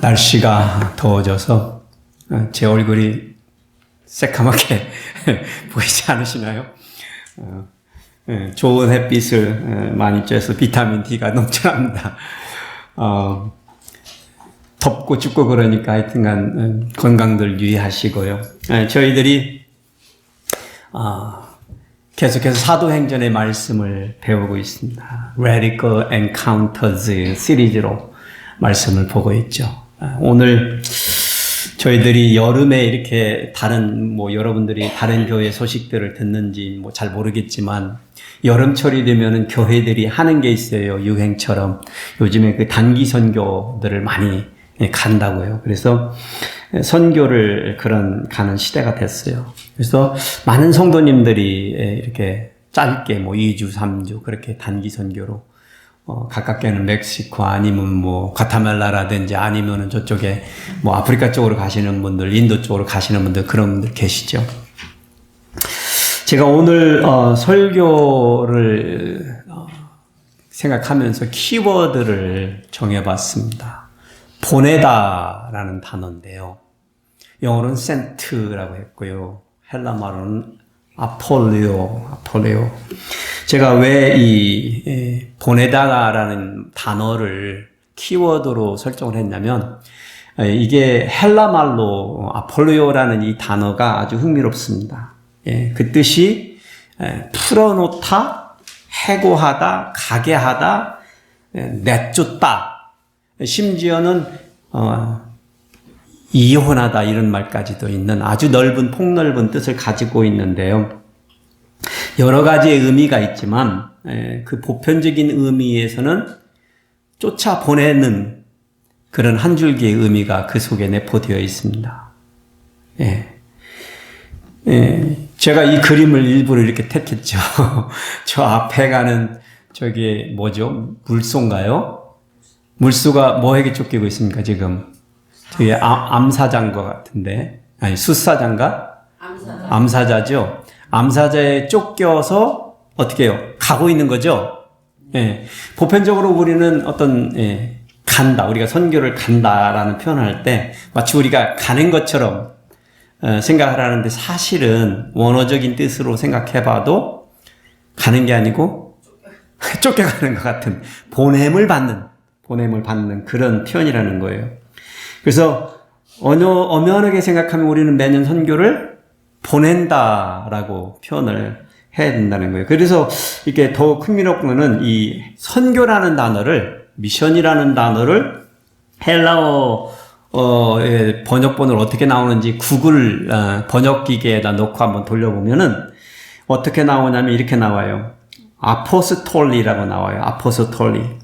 날씨가 더워져서 제 얼굴이 새까맣게 보이지 않으시나요? 좋은 햇빛을 많이 쬐서 비타민 D가 넘쳐납니다. 덥고 춥고 그러니까 하여튼간 건강들 유의하시고요. 저희들이 계속해서 사도행전의 말씀을 배우고 있습니다. Radical Encounters 시리즈로 말씀을 보고 있죠. 오늘 저희들이 여름에 이렇게 여러분들이 다른 교회 소식들을 듣는지 잘 모르겠지만, 여름철이 되면은 교회들이 하는 게 있어요. 유행처럼. 요즘에 그 단기 선교들을 많이 간다고요. 그래서 선교를 가는 시대가 됐어요. 그래서 많은 성도님들이 이렇게 짧게 2주, 3주 그렇게 단기 선교로 가깝게는 멕시코 아니면 과타말라라든지 아니면은 저쪽에 아프리카 쪽으로 가시는 분들, 인도 쪽으로 가시는 분들, 그런 분들 계시죠. 제가 오늘 설교를 생각하면서 키워드를 정해봤습니다. 보내다라는 단어인데요. 영어로는 sent라고 했고요. 헬라말로는 아폴레오. 제가 왜 이 보내다라는 단어를 키워드로 설정을 했냐면, 이게 헬라말로 아폴레오라는 이 단어가 아주 흥미롭습니다. 그 뜻이 풀어놓다, 해고하다, 가게 하다, 내쫓다, 심지어는 이혼하다, 이런 말까지도 있는 아주 폭넓은 뜻을 가지고 있는데요. 여러 가지의 의미가 있지만 그 보편적인 의미에서는 쫓아보내는 그런 한 줄기의 의미가 그 속에 내포되어 있습니다. 제가 이 그림을 일부러 이렇게 택했죠. 저 앞에 가는 저게 뭐죠? 물소인가요? 물소가 뭐에게 쫓기고 있습니까, 지금? 저게 암사자인 것 같은데. 아니, 숫사자인가? 암사자죠? 암사자에 쫓겨서 어떻게 해요? 가고 있는 거죠? 보편적으로 우리는 간다, 우리가 선교를 간다라는 표현을 할 때 마치 우리가 가는 것처럼 생각을 하는데, 사실은 원어적인 뜻으로 생각해 봐도 가는 게 아니고 쫓겨가는 것 같은, 보냄을 받는 그런 표현이라는 거예요. 그래서 엄연하게 생각하면 우리는 매년 선교를 보낸다라고 표현을 해야 된다는 거예요. 그래서 이게 더 흥미로운 거는 이 선교라는 단어를, 미션이라는 단어를 헬라어 번역본을 어떻게 나오는지 구글 번역기계에다 놓고 한번 돌려보면은 어떻게 나오냐면 이렇게 나와요. 아포스톨리라고 나와요. 아포스톨리.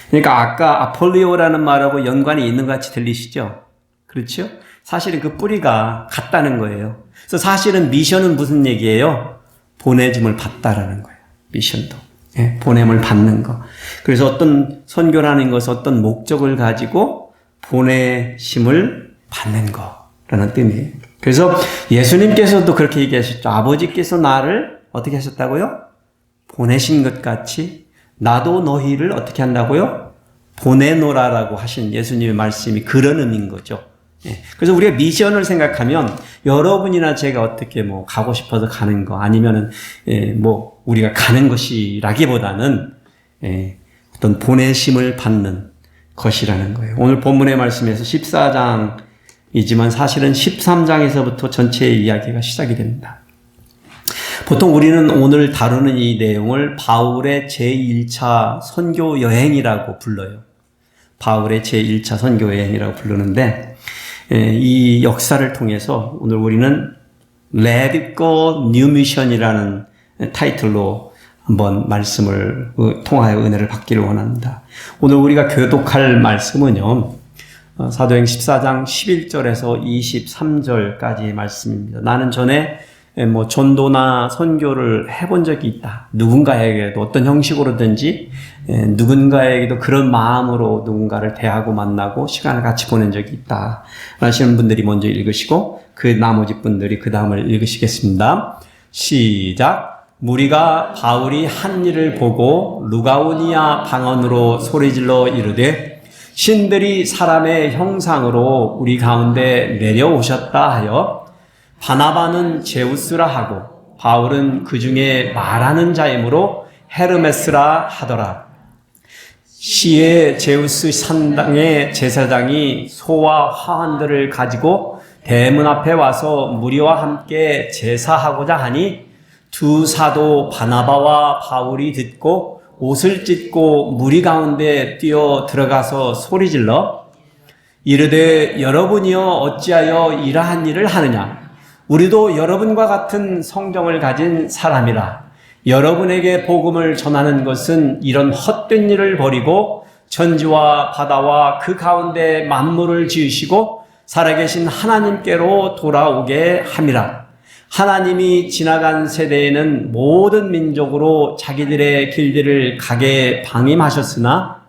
그러니까 아까 아폴리오라는 말하고 연관이 있는 것 같이 들리시죠? 그렇죠? 사실은 그 뿌리가 같다는 거예요. 그래서 사실은 미션은 무슨 얘기예요? 보내짐을 받다라는 거예요. 미션도. 보냄을 받는 거. 그래서 어떤 선교라는 것은 어떤 목적을 가지고 보내심을 받는 거라는 뜻이에요. 그래서 예수님께서도 그렇게 얘기하셨죠. 아버지께서 나를 어떻게 하셨다고요? 보내신 것 같이 나도 너희를 어떻게 한다고요? 보내노라라고 하신 예수님의 말씀이 그런 의미인 거죠. 그래서 우리가 미션을 생각하면 여러분이나 제가 어떻게 가고 싶어서 가는 거, 아니면은 우리가 가는 것이라기보다는 어떤 보내심을 받는 것이라는 거예요. 오늘 본문의 말씀에서 14장이지만 사실은 13장에서부터 전체의 이야기가 시작이 됩니다. 보통 우리는 오늘 다루는 이 내용을 바울의 제1차 선교 여행이라고 불러요. 바울의 제1차 선교 여행이라고 부르는데, 이 역사를 통해서 오늘 우리는 Radical New Mission이라는 타이틀로 한번 말씀을 통하여 은혜를 받기를 원합니다. 오늘 우리가 교독할 말씀은요, 사도행 14장 11절에서 23절까지의 말씀입니다. 나는 전에 전도나 선교를 해본 적이 있다. 누군가에게도 어떤 형식으로든지 누군가에게도 그런 마음으로 누군가를 대하고 만나고 시간을 같이 보낸 적이 있다 하시는 분들이 먼저 읽으시고, 그 나머지 분들이 그 다음을 읽으시겠습니다. 시작. 무리가 바울이 한 일을 보고 루가오니아 방언으로 소리질러 이르되 신들이 사람의 형상으로 우리 가운데 내려오셨다 하여 바나바는 제우스라 하고 바울은 그 중에 말하는 자이므로 헤르메스라 하더라. 시에 제우스 산당의 제사장이 소와 화환들을 가지고 대문 앞에 와서 무리와 함께 제사하고자 하니 두 사도 바나바와 바울이 듣고 옷을 찢고 무리 가운데 뛰어 들어가서 소리질러 이르되 여러분이여 어찌하여 이러한 일을 하느냐. 우리도 여러분과 같은 성정을 가진 사람이라. 여러분에게 복음을 전하는 것은 이런 헛된 일을 버리고 천지와 바다와 그 가운데 만물을 지으시고 살아계신 하나님께로 돌아오게 함이라. 하나님이 지나간 세대에는 모든 민족으로 자기들의 길들을 가게 방임하셨으나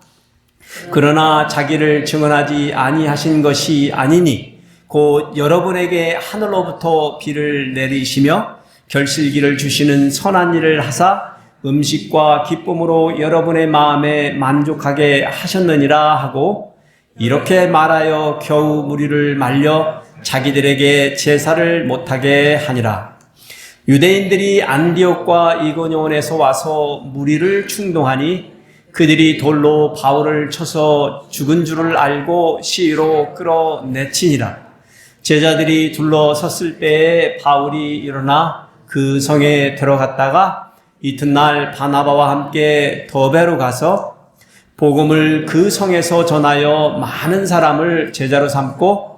그러나 자기를 증언하지 아니하신 것이 아니니 곧 여러분에게 하늘로부터 비를 내리시며 결실기를 주시는 선한 일을 하사 음식과 기쁨으로 여러분의 마음에 만족하게 하셨느니라 하고 이렇게 말하여 겨우 무리를 말려 자기들에게 제사를 못하게 하니라. 유대인들이 안디옥과 이고니온에서 와서 무리를 충동하니 그들이 돌로 바울을 쳐서 죽은 줄을 알고 시위로 끌어내치니라. 제자들이 둘러섰을 때에 바울이 일어나 그 성에 들어갔다가 이튿날 바나바와 함께 더베로 가서 복음을 그 성에서 전하여 많은 사람을 제자로 삼고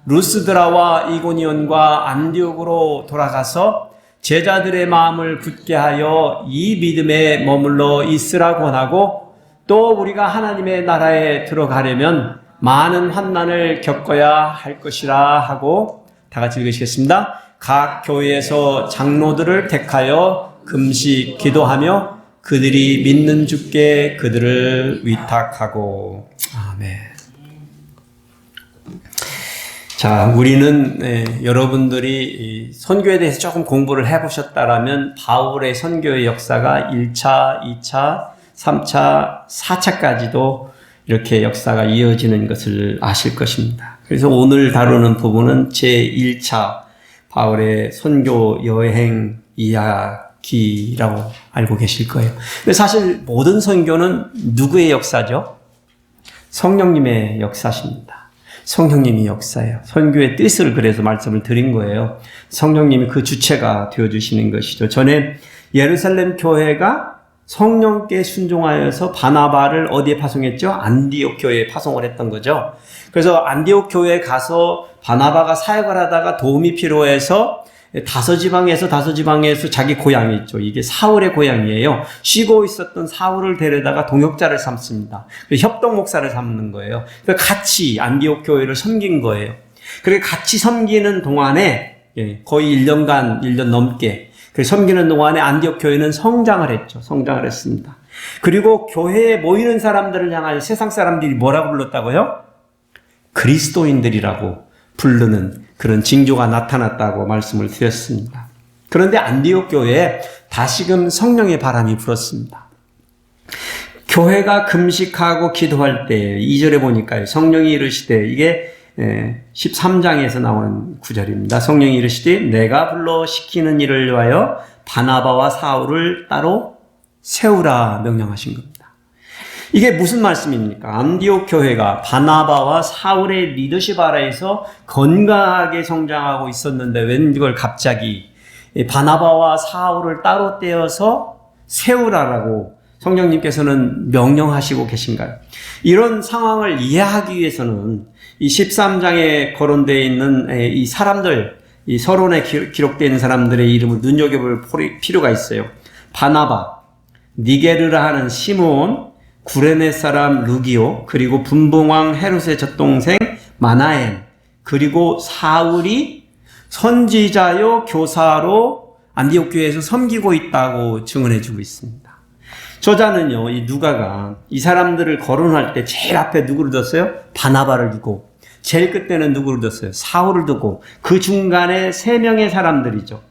루스드라와 이고니온과 안디옥으로 돌아가서 제자들의 마음을 굳게 하여 이 믿음에 머물러 있으라 권하고 또 우리가 하나님의 나라에 들어가려면 많은 환난을 겪어야 할 것이라 하고 다 같이 읽으시겠습니다. 각 교회에서 장로들을 택하여 금식 기도하며 그들이 믿는 주께 그들을 위탁하고. 아멘. 자, 우리는 여러분들이 선교에 대해서 조금 공부를 해보셨다라면 바울의 선교의 역사가 1차, 2차, 3차, 4차까지도 이렇게 역사가 이어지는 것을 아실 것입니다. 그래서 오늘 다루는 부분은 제1차 바울의 선교 여행 이야기라고 알고 계실 거예요. 근데 사실 모든 선교는 누구의 역사죠? 성령님의 역사십니다. 성령님이 역사예요. 선교의 뜻을 그래서 말씀을 드린 거예요. 성령님이 그 주체가 되어주시는 것이죠. 전에 예루살렘 교회가 성령께 순종하여서 바나바를 어디에 파송했죠? 안디옥 교회에 파송을 했던 거죠. 그래서 안디옥 교회에 가서 바나바가 사역을 하다가 도움이 필요해서 다섯 지방에서 자기 고향이 있죠. 이게 사울의 고향이에요. 쉬고 있었던 사울을 데려다가 동역자를 삼습니다. 협동 목사를 삼는 거예요. 같이 안디옥 교회를 섬긴 거예요. 그렇게 같이 섬기는 동안에 거의 1년 넘게 섬기는 동안에 안디옥 교회는 성장을 했죠. 성장을 했습니다. 그리고 교회에 모이는 사람들을 향하여 세상 사람들이 뭐라고 불렀다고요? 그리스도인들이라고 부르는 그런 징조가 나타났다고 말씀을 드렸습니다. 그런데 안디옥 교회에 다시금 성령의 바람이 불었습니다. 교회가 금식하고 기도할 때 2절에 보니까 성령이 이르시되, 이게 13장에서 나오는 구절입니다. 성령이 이르시되 내가 불러 시키는 일을 위하여 바나바와 사울을 따로 세우라 명령하신 겁니다. 이게 무슨 말씀입니까? 안디옥 교회가 바나바와 사울의 리더십 아래에서 건강하게 성장하고 있었는데 웬 이걸 갑자기 바나바와 사울을 따로 떼어서 세우라라고 성령님께서는 명령하시고 계신가요? 이런 상황을 이해하기 위해서는 이 13장에 거론되어 있는 이 사람들, 이 서론에 기록되어 있는 사람들의 이름을 눈여겨볼 필요가 있어요. 바나바, 니게르라 하는 시몬, 구레네 사람 루기오, 그리고 분봉왕 헤롯의 젖동생 마나엔, 그리고 사울이 선지자요 교사로 안디옥 교회에서 섬기고 있다고 증언해주고 있습니다. 저자는요, 이 누가가 이 사람들을 거론할 때 제일 앞에 누구를 뒀어요? 바나바를 두고, 제일 끝에는 누구를 뒀어요? 사울을 두고, 그 중간에 3명의 사람들이죠.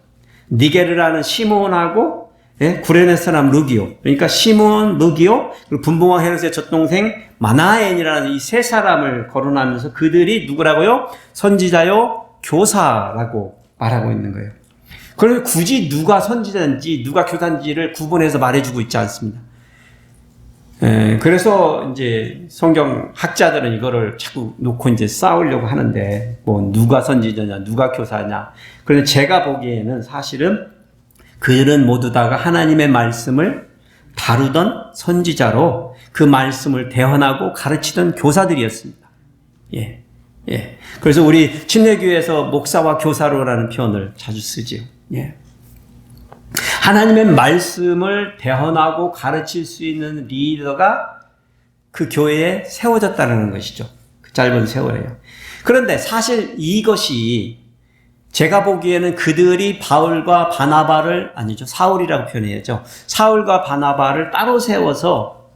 니게르라는 시몬하고 예? 구레네 사람 루기오. 그러니까 시몬, 루기오, 그리고 분봉왕 헤롯의 젖동생 마나엔이라는 이 세 사람을 거론하면서 그들이 누구라고요? 선지자요, 교사라고 말하고 있는 거예요. 그런데 굳이 누가 선지자인지 누가 교사인지를 구분해서 말해주고 있지 않습니다. 그래서 이제 성경 학자들은 이거를 자꾸 놓고 이제 싸우려고 하는데, 뭐 누가 선지자냐, 누가 교사냐. 그런데 제가 보기에는 사실은 그들은 모두 다가 하나님의 말씀을 다루던 선지자로 그 말씀을 대언하고 가르치던 교사들이었습니다. 예. 예. 그래서 우리 침례교회에서 목사와 교사로라는 표현을 자주 쓰지요. 예. 하나님의 말씀을 대언하고 가르칠 수 있는 리더가 그 교회에 세워졌다는 것이죠. 그 짧은 세월에요. 그런데 사실 이것이 제가 보기에는 그들이 바울과 바나바를, 아니죠, 사울이라고 표현해야죠. 사울과 바나바를 따로 세워서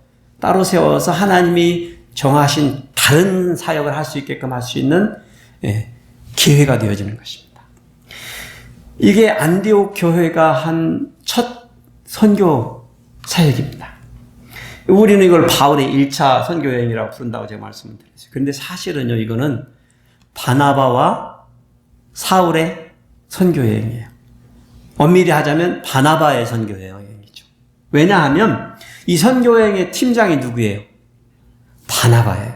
하나님이 정하신 다른 사역을 할 수 있게끔 할 수 있는 기회가 되어지는 것입니다. 이게 안디옥 교회가 한 첫 선교 사역입니다. 우리는 이걸 바울의 1차 선교 여행이라고 부른다고 제가 말씀을 드렸어요. 그런데 사실은요, 이거는 바나바와 사울의 선교 여행이에요. 엄밀히 하자면 바나바의 선교 여행이죠. 왜냐하면 이 선교 여행의 팀장이 누구예요? 바나바예요.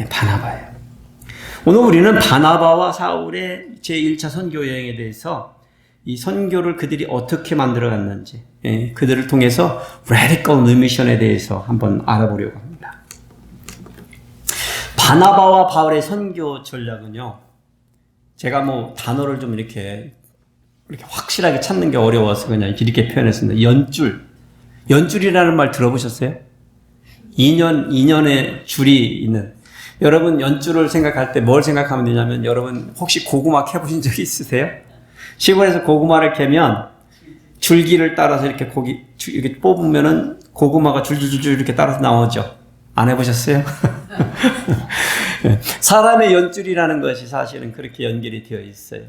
바나바예요. 오늘 우리는 바나바와 사울의 제1차 선교 여행에 대해서 이 선교를 그들이 어떻게 만들어갔는지, 그들을 통해서 Radical New Mission에 대해서 한번 알아보려고 합니다. 바나바와 바울의 선교 전략은요, 제가 뭐 단어를 좀 이렇게 확실하게 찾는 게 어려워서 그냥 이렇게 표현했습니다. 연줄이라는 말 들어보셨어요? 2년의 줄이 있는. 여러분 연줄을 생각할 때 뭘 생각하면 되냐면, 여러분 혹시 고구마 캐보신 적이 있으세요? 시골에서 고구마를 캐면 줄기를 따라서 이렇게 이렇게 뽑으면은 고구마가 줄줄줄 이렇게 따라서 나오죠. 안 해보셨어요? 사람의 연줄이라는 것이 사실은 그렇게 연결이 되어 있어요.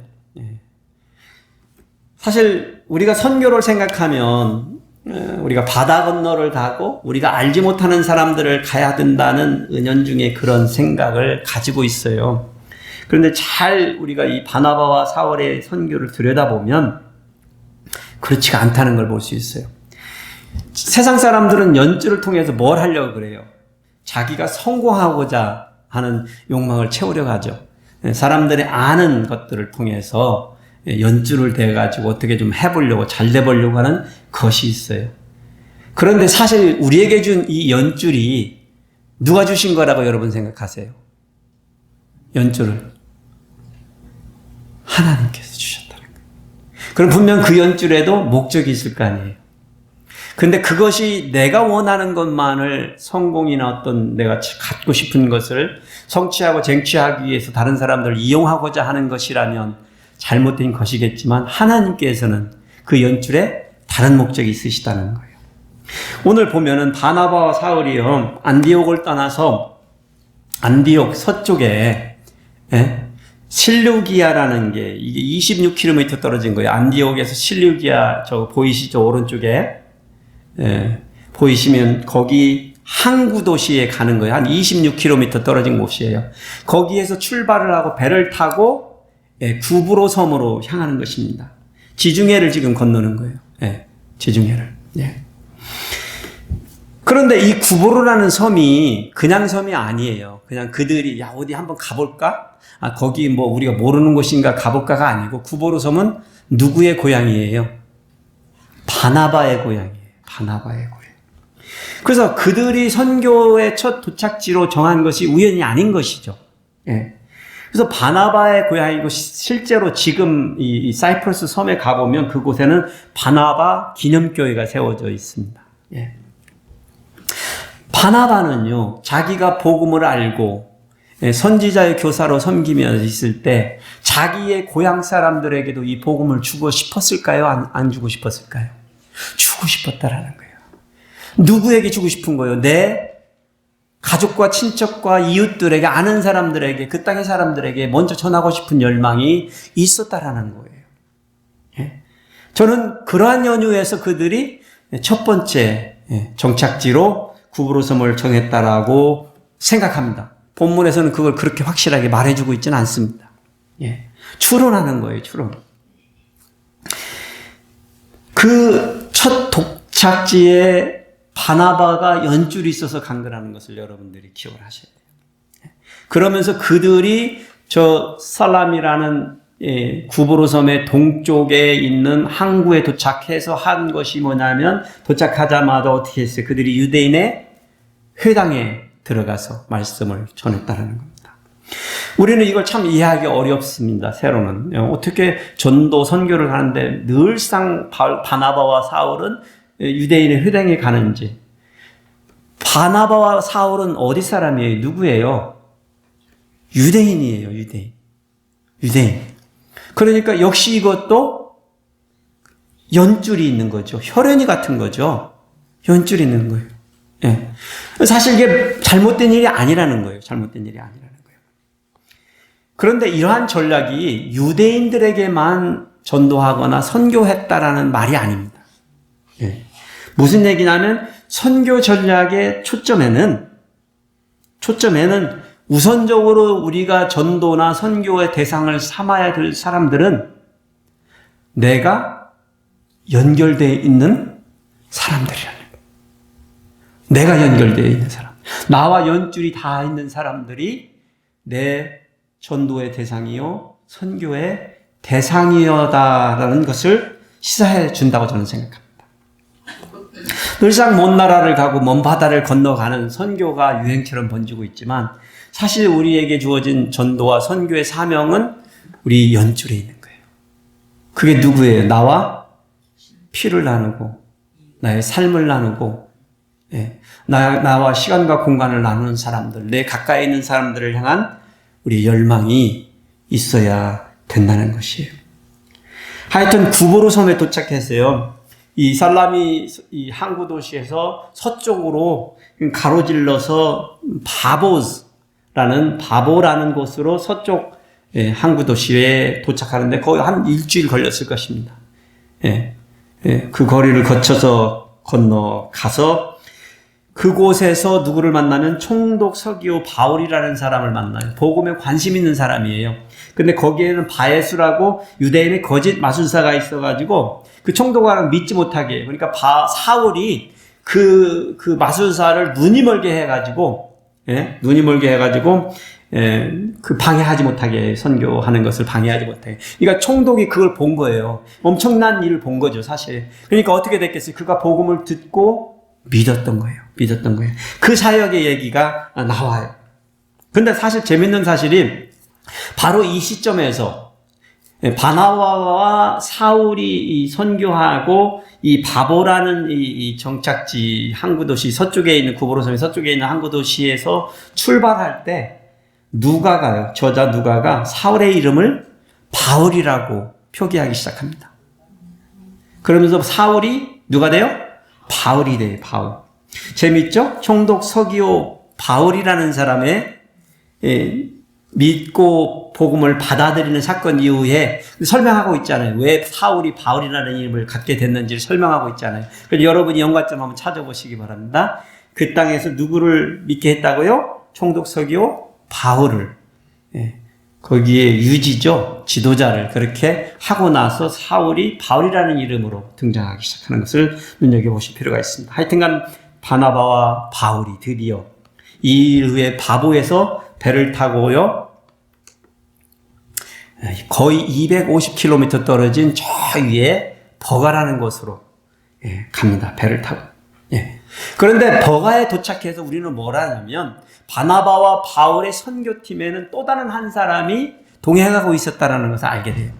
사실 우리가 선교를 생각하면 우리가 바다 건너를 가고 우리가 알지 못하는 사람들을 가야 된다는 은연중에 그런 생각을 가지고 있어요. 그런데 잘 우리가 이 바나바와 사울의 선교를 들여다보면 그렇지가 않다는 걸 볼 수 있어요. 세상 사람들은 연줄을 통해서 뭘 하려고 그래요? 자기가 성공하고자 하는 욕망을 채우려고 하죠. 사람들이 아는 것들을 통해서 연줄을 대가지고 어떻게 좀 해보려고, 잘 돼보려고 하는 것이 있어요. 그런데 사실 우리에게 준 이 연줄이 누가 주신 거라고 여러분 생각하세요? 연줄을 하나님께서 주셨다는 거예요. 그럼 분명 그 연줄에도 목적이 있을 거 아니에요. 근데 그것이 내가 원하는 것만을, 성공이나 어떤 내가 갖고 싶은 것을 성취하고 쟁취하기 위해서 다른 사람들을 이용하고자 하는 것이라면 잘못된 것이겠지만, 하나님께서는 그 연줄에 다른 목적이 있으시다는 거예요. 오늘 보면은 바나바와 사울이요, 안디옥을 떠나서 안디옥 서쪽에 실루기아라는 게, 이게 26km 떨어진 거예요. 안디옥에서 실루기아, 저 보이시죠? 오른쪽에. 보이시면 거기 항구 도시에 가는 거예요. 한 26km 떨어진 곳이에요. 거기에서 출발을 하고 배를 타고 구브로 섬으로 향하는 것입니다. 지중해를 지금 건너는 거예요. 지중해를. 그런데 이 구브로라는 섬이 그냥 섬이 아니에요. 그냥 그들이 야 어디 한번 가볼까? 거기 뭐 우리가 모르는 곳인가 가볼까가 아니고, 구브로 섬은 누구의 고향이에요? 바나바의 고향이에요. 바나바의 고향. 그래서 그들이 선교의 첫 도착지로 정한 것이 우연이 아닌 것이죠. 그래서 바나바의 고향이고, 실제로 지금 이 사이프러스 섬에 가보면 그곳에는 바나바 기념교회가 세워져 있습니다. 바나바는요, 자기가 복음을 알고 선지자의 교사로 섬기며 있을 때 자기의 고향 사람들에게도 이 복음을 주고 싶었을까요? 안 주고 싶었을까요? 주고 싶었다라는 거예요. 누구에게 주고 싶은 거예요? 내 가족과 친척과 이웃들에게, 아는 사람들에게, 그 땅의 사람들에게 먼저 전하고 싶은 열망이 있었다라는 거예요. 저는 그러한 연유에서 그들이 첫 번째 정착지로 구브로섬을 정했다라고 생각합니다. 본문에서는 그걸 그렇게 확실하게 말해주고 있지는 않습니다. 추론하는 거예요, 추론. 그 첫 도착지에 바나바가 연줄이 있어서 간 거라는 것을 여러분들이 기억을 하셔야 돼요. 그러면서 그들이 저 살람이라는 구브로섬의 동쪽에 있는 항구에 도착해서 한 것이 뭐냐면 도착하자마자 어떻게 했어요? 그들이 유대인의 회당에 들어가서 말씀을 전했다는 겁니다. 우리는 이걸 참 이해하기 어렵습니다. 세로는 어떻게 전도 선교를 하는데 늘상 바나바와 사울은 유대인의 회당에 가는지. 바나바와 사울은 어디 사람이에요? 누구예요? 유대인이에요. 유대인. 그러니까 역시 이것도 연줄이 있는 거죠. 혈연이 같은 거죠. 연줄이 있는 거예요. 사실 이게 잘못된 일이 아니라는 거예요. 그런데 이러한 전략이 유대인들에게만 전도하거나 선교했다라는 말이 아닙니다. 무슨 얘기냐면 선교 전략의 초점에는 우선적으로 우리가 전도나 선교의 대상을 삼아야 될 사람들은 내가 연결되어 있는 사람들이라는 거예요. 내가 연결되어 있는 사람. 나와 연줄이 다 있는 사람들이 내 전도의 대상이요, 선교의 대상이여다라는 것을 시사해 준다고 저는 생각합니다. 늘상 먼 나라를 가고 먼 바다를 건너가는 선교가 유행처럼 번지고 있지만 사실 우리에게 주어진 전도와 선교의 사명은 우리 연줄에 있는 거예요. 그게 누구예요? 나와 피를 나누고 나의 삶을 나누고 나와 시간과 공간을 나누는 사람들, 내 가까이 있는 사람들을 향한 우리 열망이 있어야 된다는 것이에요. 하여튼 구브로섬에 도착했어요. 이 살람이 이 항구 도시에서 서쪽으로 가로질러서 바보라는 곳으로 서쪽 항구 도시에 도착하는데 거의 한 일주일 걸렸을 것입니다. 그 거리를 거쳐서 건너가서 그곳에서 누구를 만나면 총독 서기오 바울이라는 사람을 만나요. 복음에 관심 있는 사람이에요. 근데 거기에는 바에수라고 유대인의 거짓 마술사가 있어가지고 그 총독을 믿지 못하게 해요. 그러니까 사울이 그 마술사를 눈이 멀게 해가지고 그 방해하지 못하게 선교하는 것을 방해하지 못하게. 그러니까 총독이 그걸 본 거예요. 엄청난 일을 본 거죠, 사실. 그러니까 어떻게 됐겠어요? 그가 복음을 듣고 믿었던 거예요. 그 사역의 얘기가 나와요. 근데 사실 재밌는 사실이 바로 이 시점에서 바나바와 사울이 선교하고 이 바보라는 이 정착지 항구도시 서쪽에 있는 구브로섬의 서쪽에 있는 항구도시에서 출발할 때 저자 누가가 사울의 이름을 바울이라고 표기하기 시작합니다. 그러면서 사울이 누가 돼요? 바울이 돼요. 바울. 재밌죠? 총독 서기오 바울이라는 사람의 믿고 복음을 받아들이는 사건 이후에 설명하고 있잖아요. 왜 사울이 바울이라는 이름을 갖게 됐는지를 설명하고 있잖아요. 그래서 여러분이 연관점 한번 찾아보시기 바랍니다. 그 땅에서 누구를 믿게 했다고요? 총독 서기오 바울을. 거기에 유지죠. 지도자를 그렇게 하고 나서 사울이 바울이라는 이름으로 등장하기 시작하는 것을 눈여겨보실 필요가 있습니다. 하여튼간 바나바와 바울이 드디어 이 일 후에 바보에서 배를 타고요. 거의 250km 떨어진 저 위에 버가라는 곳으로 갑니다. 배를 타고. 그런데 버가에 도착해서 우리는 뭘 하냐면 바나바와 바울의 선교팀에는 또 다른 한 사람이 동행하고 있었다는 것을 알게 돼요.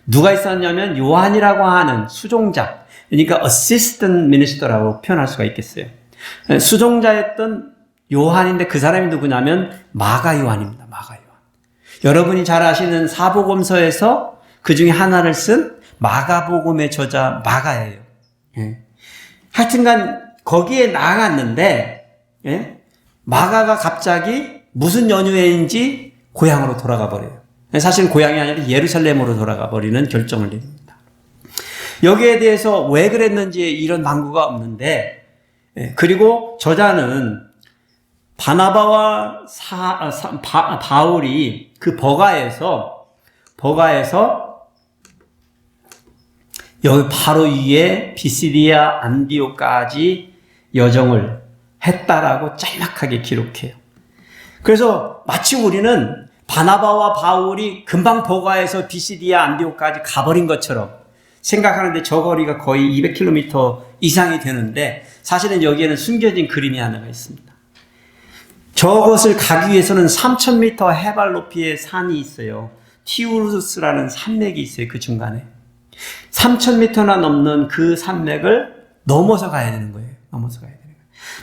누가 있었냐면 요한이라고 하는 수종자, 그러니까 assistant minister라고 표현할 수가 있겠어요. 수종자였던 요한인데 그 사람이 누구냐면 마가 요한입니다. 마가 요한. 여러분이 잘 아시는 사복음서에서 그 중에 하나를 쓴 마가복음의 저자 마가예요. 하여튼간 거기에 나아갔는데 마가가 갑자기 무슨 연유인지 고향으로 돌아가 버려요. 사실 고향이 아니라 예루살렘으로 돌아가 버리는 결정을 내립니다. 여기에 대해서 왜 그랬는지 이런 망구가 없는데, 그리고 저자는 바나바와 바울이 그 버가에서 여기 바로 위에 비시디아 안디오까지 여정을 했다라고 짤막하게 기록해요. 그래서 마치 우리는 바나바와 바울이 금방 버가에서 비시디아 안디오까지 가버린 것처럼 생각하는데 저 거리가 거의 200km 이상이 되는데 사실은 여기에는 숨겨진 그림이 하나가 있습니다. 저것을 가기 위해서는 3,000m 해발 높이의 산이 있어요. 티우르스라는 산맥이 있어요. 그 중간에. 3,000m나 넘는 그 산맥을 넘어서 가야 되는 거예요.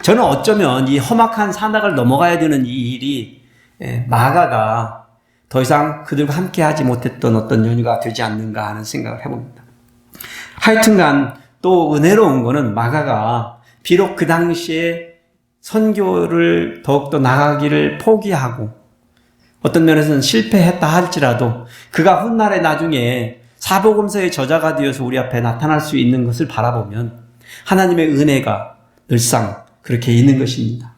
저는 어쩌면 이 험악한 산악을 넘어가야 되는 이 일이 마가가 더 이상 그들과 함께 하지 못했던 어떤 연유가 되지 않는가 하는 생각을 해봅니다. 하여튼간 또 은혜로운 거는 마가가 비록 그 당시에 선교를 더욱더 나가기를 포기하고 어떤 면에서는 실패했다 할지라도 그가 훗날에 나중에 사복음서의 저자가 되어서 우리 앞에 나타날 수 있는 것을 바라보면 하나님의 은혜가 늘상 그렇게 있는 것입니다.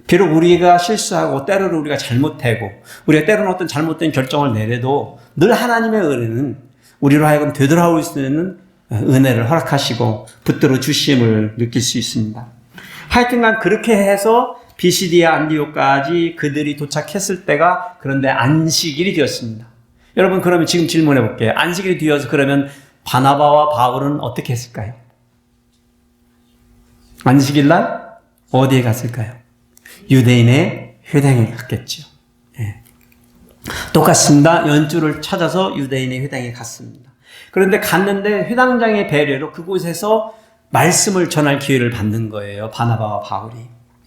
비록 우리가 실수하고 때로는 우리가 잘못하고 우리가 때로는 어떤 잘못된 결정을 내려도 늘 하나님의 은혜는 우리로 하여금 되돌아올 수 있는 은혜를 허락하시고 붙들어 주심을 느낄 수 있습니다. 하여튼간 그렇게 해서 비시디아 안디오까지 그들이 도착했을 때가 그런데 안식일이 되었습니다. 여러분 그러면 지금 질문해 볼게요. 안식일이 되어서 그러면 바나바와 바울은 어떻게 했을까요? 안식일 날 어디에 갔을까요? 유대인의 회당에 갔겠죠. 예. 똑같습니다. 연주를 찾아서 유대인의 회당에 갔습니다. 그런데 갔는데 회당장의 배려로 그곳에서 말씀을 전할 기회를 받는 거예요. 바나바와 바울이.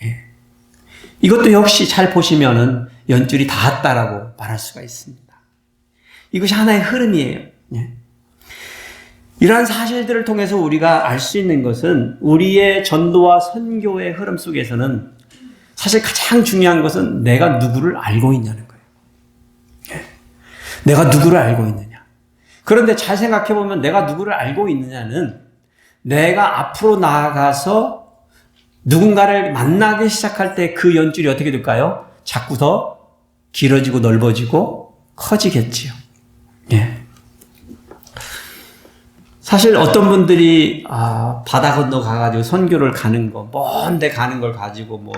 예. 이것도 역시 잘 보시면은 연줄이 닿았다라고 말할 수가 있습니다. 이것이 하나의 흐름이에요. 예. 이러한 사실들을 통해서 우리가 알 수 있는 것은 우리의 전도와 선교의 흐름 속에서는 사실 가장 중요한 것은 내가 누구를 알고 있냐는 거예요. 예. 내가 누구를 알고 있느냐. 그런데 잘 생각해 보면 내가 누구를 알고 있느냐는 내가 앞으로 나아가서 누군가를 만나기 시작할 때 그 연줄이 어떻게 될까요? 자꾸 더 길어지고 넓어지고 커지겠지요. 예. 사실 어떤 분들이 바다 건너 가가지고 선교를 가는 거, 먼데 가는 걸 가지고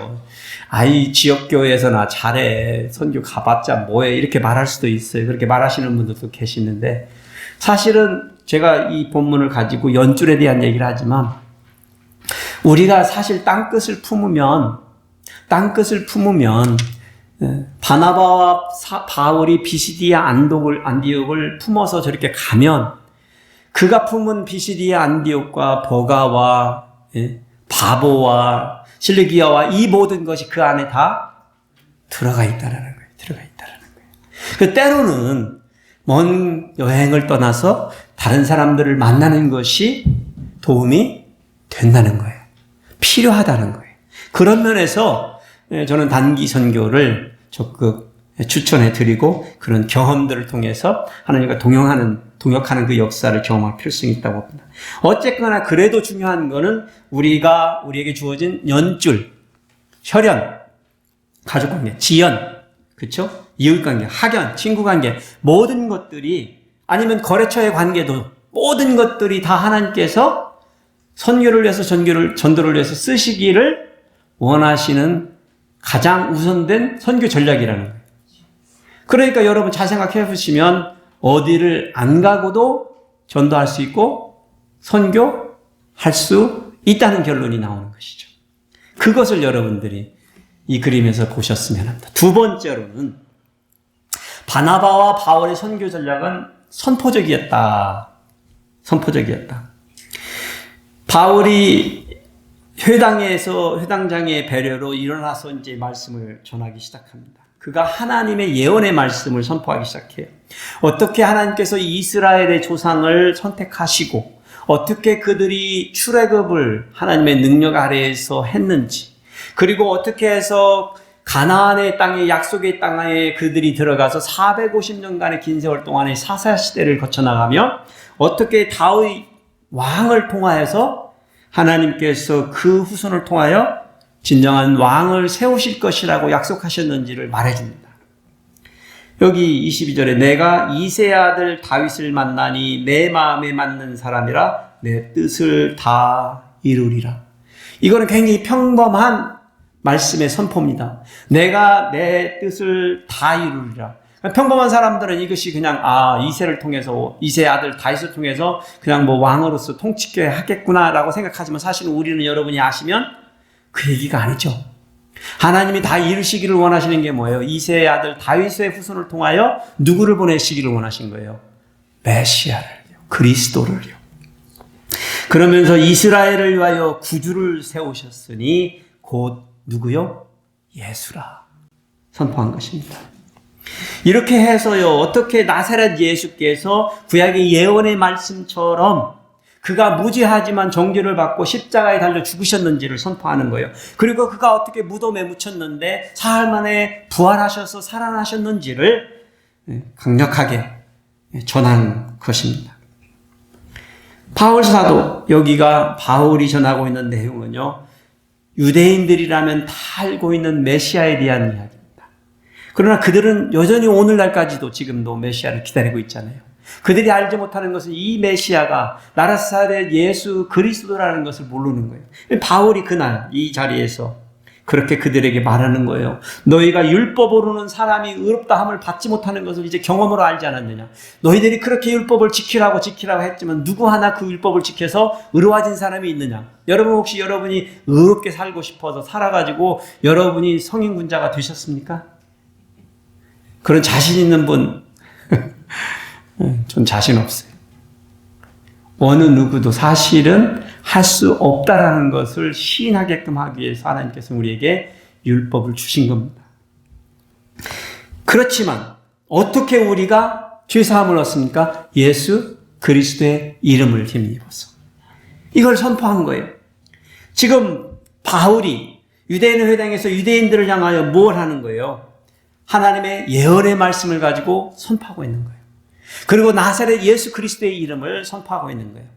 이 지역교회에서나 잘해 선교 가봤자 뭐해 이렇게 말할 수도 있어요. 그렇게 말하시는 분들도 계시는데 사실은 제가 이 본문을 가지고 연줄에 대한 얘기를 하지만 우리가 사실 땅끝을 품으면 바나바와 바울이 비시디아 안디옥을 품어서 저렇게 가면 그가 품은 비시디아 안디옥과 버가와 바보와 실르기아와 이 모든 것이 그 안에 다 들어가 있다는 거예요. 그 때로는 먼 여행을 떠나서 다른 사람들을 만나는 것이 도움이 된다는 거예요. 필요하다는 거예요. 그런 면에서 저는 단기 선교를 적극 추천해 드리고 그런 경험들을 통해서 하나님과 동역하는 그 역사를 경험할 필요성이 있다고 봅니다. 어쨌거나 그래도 중요한 거는 우리에게 주어진 연줄, 혈연, 가족관계, 지연, 그렇죠? 이웃관계, 학연, 친구관계 모든 것들이 아니면 거래처의 관계도 모든 것들이 다 하나님께서 선교를 위해서 전도를 위해서 쓰시기를 원하시는 가장 우선된 선교 전략이라는 거예요. 그러니까 여러분 잘 생각해 보시면 어디를 안 가고도 전도할 수 있고 선교할 수 있다는 결론이 나오는 것이죠. 그것을 여러분들이 이 그림에서 보셨으면 합니다. 두 번째로는 바나바와 바울의 선교 전략은 선포적이었다. 바울이 회당장의 배려로 일어나서 이제 말씀을 전하기 시작합니다. 그가 하나님의 예언의 말씀을 선포하기 시작해요. 어떻게 하나님께서 이스라엘의 조상을 선택하시고 어떻게 그들이 출애굽을 하나님의 능력 아래에서 했는지 그리고 어떻게 해서 가나안의 땅에 약속의 땅에 그들이 들어가서 450년간의 긴 세월 동안의 사사시대를 거쳐나가며 어떻게 왕을 통하여서 하나님께서 그 후손을 통하여 진정한 왕을 세우실 것이라고 약속하셨는지를 말해줍니다. 여기 22절에 내가 이새의 아들 다윗을 만나니 내 마음에 맞는 사람이라 내 뜻을 다 이루리라. 이거는 굉장히 평범한 말씀의 선포입니다. 내가 내 뜻을 다 이루리라. 평범한 사람들은 이것이 그냥 이새를 통해서 이새의 아들 다윗을 통해서 그냥 뭐 왕으로서 통치게 하겠구나라고 생각하지만 사실은 우리는 여러분이 아시면 그 얘기가 아니죠. 하나님이 다 이루시기를 원하시는 게 뭐예요? 이새의 아들 다윗의 후손을 통하여 누구를 보내시기를 원하신 거예요? 메시아를요. 그리스도를요. 그러면서 이스라엘을 위하여 구주를 세우셨으니 곧 누구요? 예수라 선포한 것입니다. 이렇게 해서요, 어떻게 나사렛 예수께서 구약의 예언의 말씀처럼 그가 무죄하지만 정죄를 받고 십자가에 달려 죽으셨는지를 선포하는 거예요. 그리고 그가 어떻게 무덤에 묻혔는데 사흘 만에 부활하셔서 살아나셨는지를 강력하게 전한 것입니다. 바울 사도, 여기가 바울이 전하고 있는 내용은요, 유대인들이라면 다 알고 있는 메시아에 대한 이야기입니다. 그러나 그들은 여전히 오늘날까지도 지금도 메시아를 기다리고 있잖아요. 그들이 알지 못하는 것은 이 메시아가 나사렛 예수 그리스도라는 것을 모르는 거예요. 바울이 그날 이 자리에서 그렇게 그들에게 말하는 거예요. 너희가 율법으로는 사람이 의롭다함을 받지 못하는 것을 이제 경험으로 알지 않았느냐. 너희들이 그렇게 율법을 지키라고 했지만 누구 하나 그 율법을 지켜서 의로워진 사람이 있느냐. 여러분 혹시 여러분이 의롭게 살고 싶어서 살아가지고 여러분이 성인군자가 되셨습니까? 그런 자신 있는 분 전 자신 없어요. 어느 누구도 사실은 할 수 없다라는 것을 시인하게끔 하기 위해서 하나님께서 우리에게 율법을 주신 겁니다. 그렇지만 어떻게 우리가 죄사함을 얻습니까? 예수 그리스도의 이름을 힘입어서. 이걸 선포한 거예요. 지금 바울이 유대인 회당에서 유대인들을 향하여 뭘 하는 거예요? 하나님의 예언의 말씀을 가지고 선포하고 있는 거예요. 그리고 나사렛 예수 그리스도의 이름을 선포하고 있는 거예요.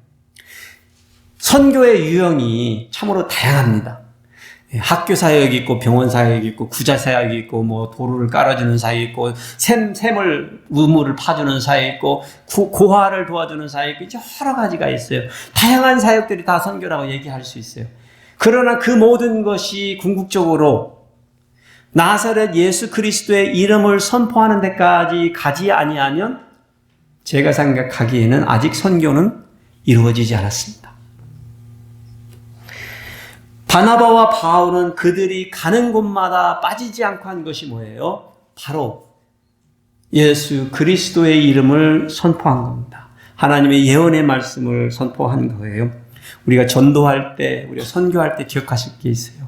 선교의 유형이 참으로 다양합니다. 학교 사역이 있고 병원 사역이 있고 구자 사역이 있고 뭐 도로를 깔아주는 사역이 있고 샘을 우물을 파주는 사역이 있고 고아를 도와주는 사역이 있고 여러 가지가 있어요. 다양한 사역들이 다 선교라고 얘기할 수 있어요. 그러나 그 모든 것이 궁극적으로 나사렛 예수 그리스도의 이름을 선포하는 데까지 가지 아니하면 제가 생각하기에는 아직 선교는 이루어지지 않았습니다. 바나바와 바울은 그들이 가는 곳마다 빠지지 않고 한 것이 뭐예요? 바로 예수 그리스도의 이름을 선포한 겁니다. 하나님의 예언의 말씀을 선포한 거예요. 우리가 전도할 때, 우리가 선교할 때 기억하실 게 있어요.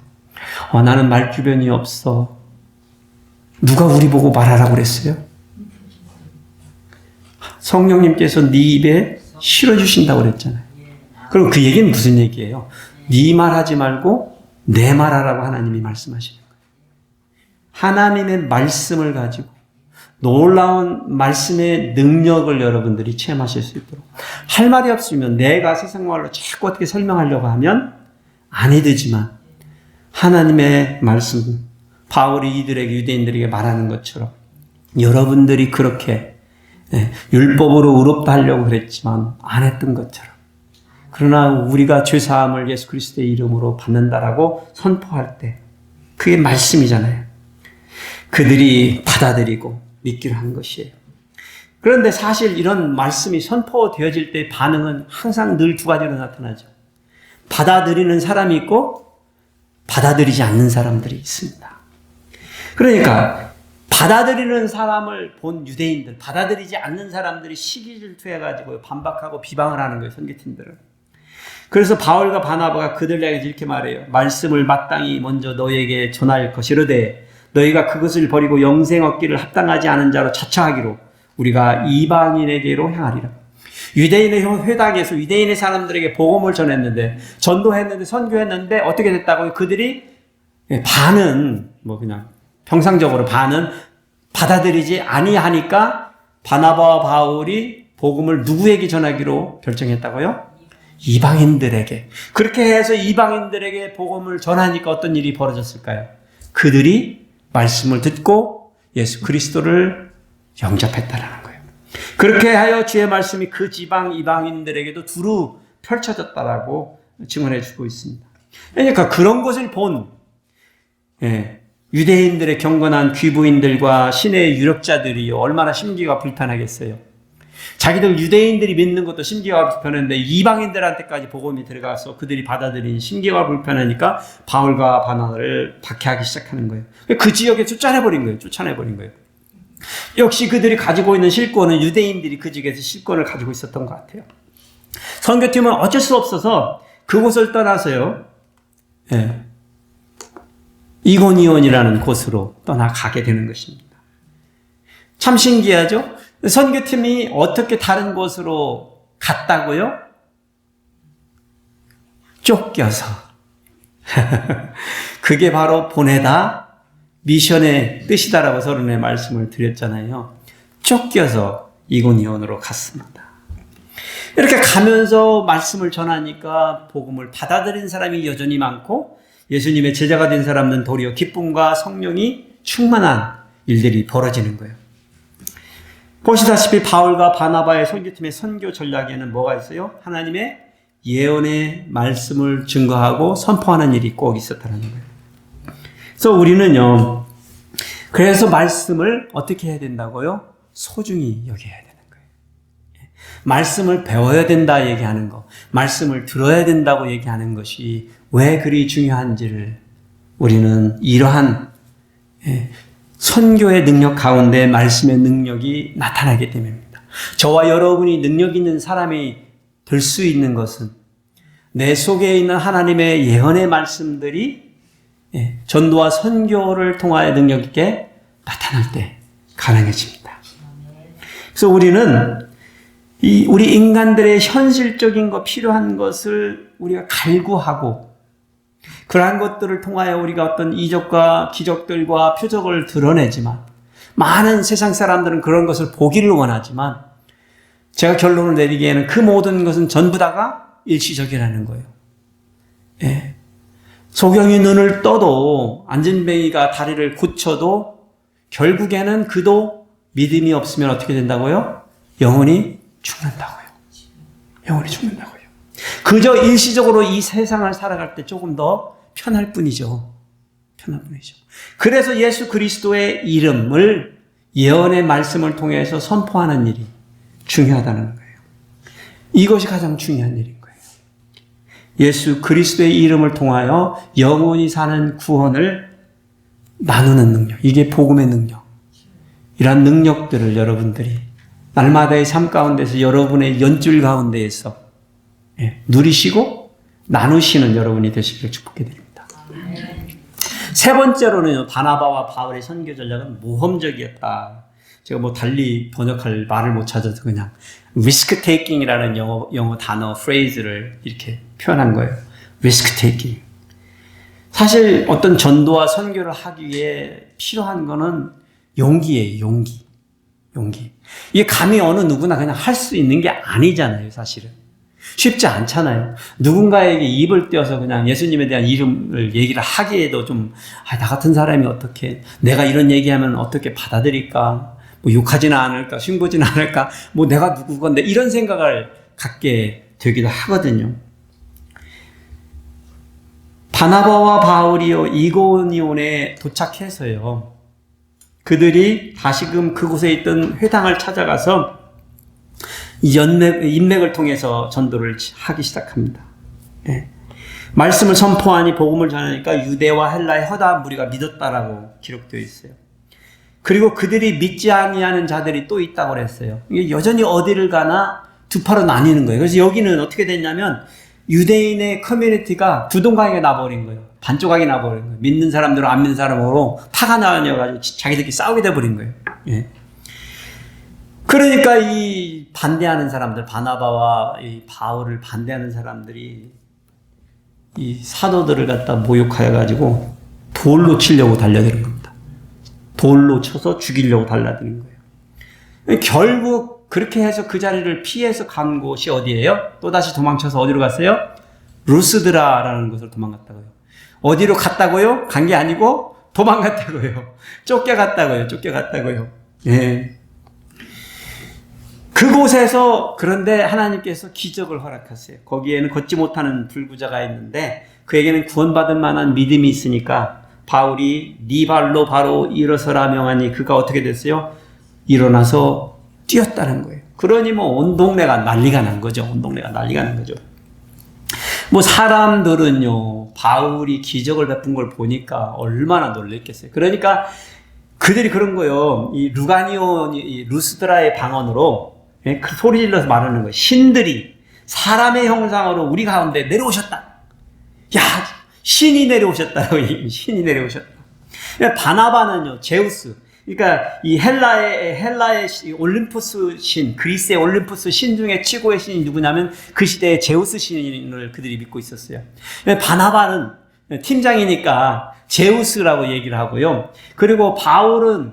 나는 말 주변이 없어. 누가 우리 보고 말하라고 그랬어요? 성령님께서 네 입에 실어주신다고 그랬잖아요. 그럼 그 얘기는 무슨 얘기예요? 네 말하지 말고 내 말하라고 하나님이 말씀하시는 거예요. 하나님의 말씀을 가지고 놀라운 말씀의 능력을 여러분들이 체험하실 수 있도록. 할 말이 없으면 내가 세상 말로 자꾸 어떻게 설명하려고 하면 안 해되지만 하나님의 말씀, 바울이 이들에게 유대인들에게 말하는 것처럼 여러분들이 그렇게 율법으로 의롭다 하려고 그랬지만 안 했던 것처럼 그러나 우리가 죄사함을 예수 그리스도의 이름으로 받는다라고 선포할 때 그게 말씀이잖아요. 그들이 받아들이고 믿기로 한 것이에요. 그런데 사실 이런 말씀이 선포되어질 때 반응은 항상 늘 두 가지로 나타나죠. 받아들이는 사람이 있고 받아들이지 않는 사람들이 있습니다. 그러니까 받아들이는 사람을 본 유대인들, 받아들이지 않는 사람들이 시기질투해가지고 반박하고 비방을 하는 거예요, 선교팀들은. 그래서 바울과 바나바가 그들에게 이렇게 말해요. 말씀을 마땅히 먼저 너희에게 전할 것이로되 너희가 그것을 버리고 영생 얻기를 합당하지 않은 자로 자처하기로 우리가 이방인에게로 향하리라. 유대인의 회당에서 유대인의 사람들에게 복음을 전했는데, 전도했는데, 선교했는데 어떻게 됐다고요? 그들이 반은 그냥 평상적으로 반은 받아들이지 아니하니까 바나바와 바울이 복음을 누구에게 전하기로 결정했다고요? 이방인들에게. 그렇게 해서 이방인들에게 복음을 전하니까 어떤 일이 벌어졌을까요? 그들이 말씀을 듣고 예수 그리스도를 영접했다라는 거예요. 그렇게 하여 주의 말씀이 그 지방 이방인들에게도 두루 펼쳐졌다라고 증언해 주고 있습니다. 그러니까 그런 것을 본 유대인들의 경건한 귀부인들과 신의 유력자들이 얼마나 심기가 불편하겠어요. 자기들 유대인들이 믿는 것도 심기가 불편한데 이방인들한테까지 복음이 들어가서 그들이 받아들인 심기가 불편하니까 바울과 바나바를 박해하기 시작하는 거예요. 그 지역에 쫓아내버린 거예요. 역시 그들이 가지고 있는 실권은 유대인들이 그 지역에서 실권을 가지고 있었던 것 같아요. 선교팀은 어쩔 수 없어서 그곳을 떠나서요. 이고니온이라는 곳으로 떠나가게 되는 것입니다. 참 신기하죠? 선교팀이 어떻게 다른 곳으로 갔다고요? 쫓겨서. 그게 바로 보내다 미션의 뜻이다라고 서론에 말씀을 드렸잖아요. 쫓겨서 이고니온으로 갔습니다. 이렇게 가면서 말씀을 전하니까 복음을 받아들인 사람이 여전히 많고 예수님의 제자가 된 사람은 도리어 기쁨과 성령이 충만한 일들이 벌어지는 거예요. 보시다시피 바울과 바나바의 선교팀의 선교 전략에는 뭐가 있어요? 하나님의 예언의 말씀을 증거하고 선포하는 일이 꼭 있었다는 거예요. 그래서 우리는요, 그래서 말씀을 어떻게 해야 된다고요? 소중히 여겨야 되는 거예요. 말씀을 배워야 된다 얘기하는 거, 말씀을 들어야 된다고 얘기하는 것이 왜 그리 중요한지를 우리는 이러한 선교의 능력 가운데 말씀의 능력이 나타나기 때문입니다. 저와 여러분이 능력 있는 사람이 될 수 있는 것은 내 속에 있는 하나님의 예언의 말씀들이 전도와 선교를 통하여 능력 있게 나타날 때 가능해집니다. 그래서 우리는 우리 인간들의 현실적인 것, 필요한 것을 우리가 갈구하고 그러한 것들을 통하여 우리가 어떤 이적과 기적들과 표적을 드러내지만 많은 세상 사람들은 그런 것을 보기를 원하지만 제가 결론을 내리기에는 그 모든 것은 전부 다가 일시적이라는 거예요. 소경이 눈을 떠도 안진뱅이가 다리를 고쳐도 결국에는 그도 믿음이 없으면 어떻게 된다고요? 영원히 죽는다고요. 영원히 죽는다고요. 그저 일시적으로 이 세상을 살아갈 때 조금 더 편할 뿐이죠. 편할 뿐이죠. 그래서 예수 그리스도의 이름을 예언의 말씀을 통해서 선포하는 일이 중요하다는 거예요. 이것이 가장 중요한 일인 거예요. 예수 그리스도의 이름을 통하여 영원히 사는 구원을 나누는 능력. 이게 복음의 능력. 이러한 능력들을 여러분들이 날마다의 삶 가운데서 여러분의 연줄 가운데에서 누리시고 나누시는 여러분이 되시기를 축복해드립니다. 세 번째로는 바나바와 바울의 선교 전략은 모험적이었다. 제가 달리 번역할 말을 못 찾아서 그냥 risk taking이라는 영어 단어 프레이즈를 이렇게 표현한 거예요. risk taking. 사실 어떤 전도와 선교를 하기 위해 필요한 거는 용기예요. 용기. 이게 감히 어느 누구나 그냥 할 수 있는 게 아니잖아요, 사실은. 쉽지 않잖아요. 누군가에게 입을 떼어서 그냥 예수님에 대한 이름을 얘기를 하기에도 나 같은 사람이 어떻게, 내가 이런 얘기하면 어떻게 받아들일까? 욕하지는 않을까? 흉보지는 않을까? 내가 누구 건데? 이런 생각을 갖게 되기도 하거든요. 바나바와 바울이요, 이고니온에 도착해서요, 그들이 다시금 그곳에 있던 회당을 찾아가서 인맥을 통해서 전도를 하기 시작합니다. 말씀을 선포하니 복음을 전하니까 유대와 헬라의 허다한 무리가 믿었다라고 기록되어 있어요. 그리고 그들이 믿지 아니하는 자들이 또 있다고 그랬어요. 이게 여전히 어디를 가나 두 파로 나뉘는 거예요. 그래서 여기는 어떻게 됐냐면 유대인의 커뮤니티가 두 동강에 나버린 거예요. 반조각이 나버린 거예요. 믿는 사람들은 안 믿는 사람으로 파가 나뉘어가지고 자기들끼리 싸우게 돼버린 거예요. 그러니까 이 반대하는 사람들, 바나바와 이 바울을 반대하는 사람들이 이 사도들을 갖다 모욕하여가지고 돌로 치려고 달려드는 겁니다. 돌로 쳐서 죽이려고 달려드는 거예요. 결국 그렇게 해서 그 자리를 피해서 간 곳이 어디예요? 또다시 도망쳐서 어디로 갔어요? 루스드라라는 곳으로 도망갔다고요. 어디로 갔다고요? 간 게 아니고 도망갔다고요. 쫓겨갔다고요. 예. 그곳에서 그런데 하나님께서 기적을 허락하세요. 거기에는 걷지 못하는 불구자가 있는데 그에게는 구원받을 만한 믿음이 있으니까 바울이 네 발로 바로 일어서라 명하니 그가 어떻게 됐어요? 일어나서 뛰었다는 거예요. 그러니 뭐 온 동네가 난리가 난 거죠. 뭐 사람들은요, 바울이 기적을 베푼 걸 보니까 얼마나 놀랬겠어요. 그러니까 그들이 그런 거예요. 이 루가니온이 루스드라의 방언으로 그 소리 질러서 말하는 거예요. 신들이 사람의 형상으로 우리 가운데 내려오셨다. 야, 신이 내려오셨다. 바나바는요, 제우스. 그러니까 이 헬라의 올림푸스 신, 그리스의 올림푸스 신 중에 최고의 신이 누구냐면 그 시대의 제우스 신을 그들이 믿고 있었어요. 바나바는 팀장이니까 제우스라고 얘기를 하고요. 그리고 바울은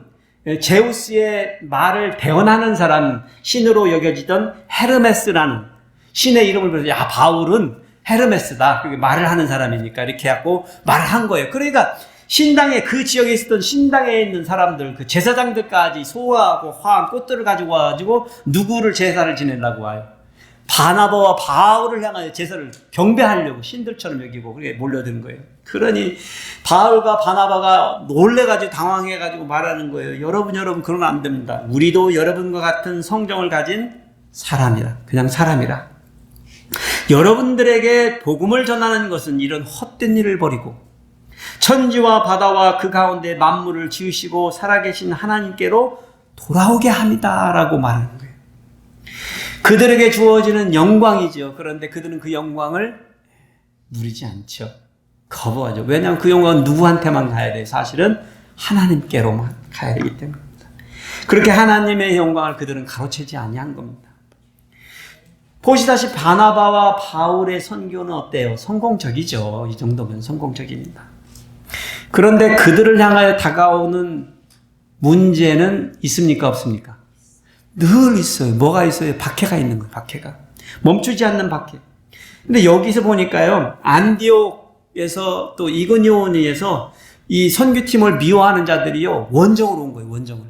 제우스의 말을 대언하는 사람, 신으로 여겨지던 헤르메스라는 신의 이름을 불러서 야, 바울은 헤르메스다. 그게 말을 하는 사람이니까 이렇게 하고 말을 한 거예요. 그러니까 신당에, 그 지역에 있었던 신당에 있는 사람들, 그 제사장들까지 소하고 화한 꽃들을 가지고 와가지고 누구를 제사를 지내려고 와요. 바나바와 바울을 향하여 제사를 경배하려고 신들처럼 여기고 그렇게 몰려드는 거예요. 그러니 바울과 바나바가 놀래가지고 당황해가지고 말하는 거예요. 여러분 그러면 안 됩니다. 우리도 여러분과 같은 성정을 가진 사람이라. 그냥 사람이라. 여러분들에게 복음을 전하는 것은 이런 헛된 일을 버리고 천지와 바다와 그 가운데 만물을 지으시고 살아계신 하나님께로 돌아오게 합니다. 라고 말하는 거예요. 그들에게 주어지는 영광이죠. 그런데 그들은 그 영광을 누리지 않죠. 거부하죠. 왜냐하면 그 영광은 누구한테만 가야 돼요? 사실은 하나님께로만 가야 되기 때문입니다. 그렇게 하나님의 영광을 그들은 가로채지 아니한 겁니다. 보시다시피 바나바와 바울의 선교는 어때요? 성공적이죠. 이 정도면 성공적입니다. 그런데 그들을 향하여 다가오는 문제는 있습니까? 없습니까? 늘 있어요. 뭐가 있어요? 박해가 있는 거예요. 박해가. 멈추지 않는 박해. 근데 여기서 보니까요, 안디옥에서 또 이고니온에서 이 선교팀을 미워하는 자들이요, 원정으로 온 거예요. 원정을.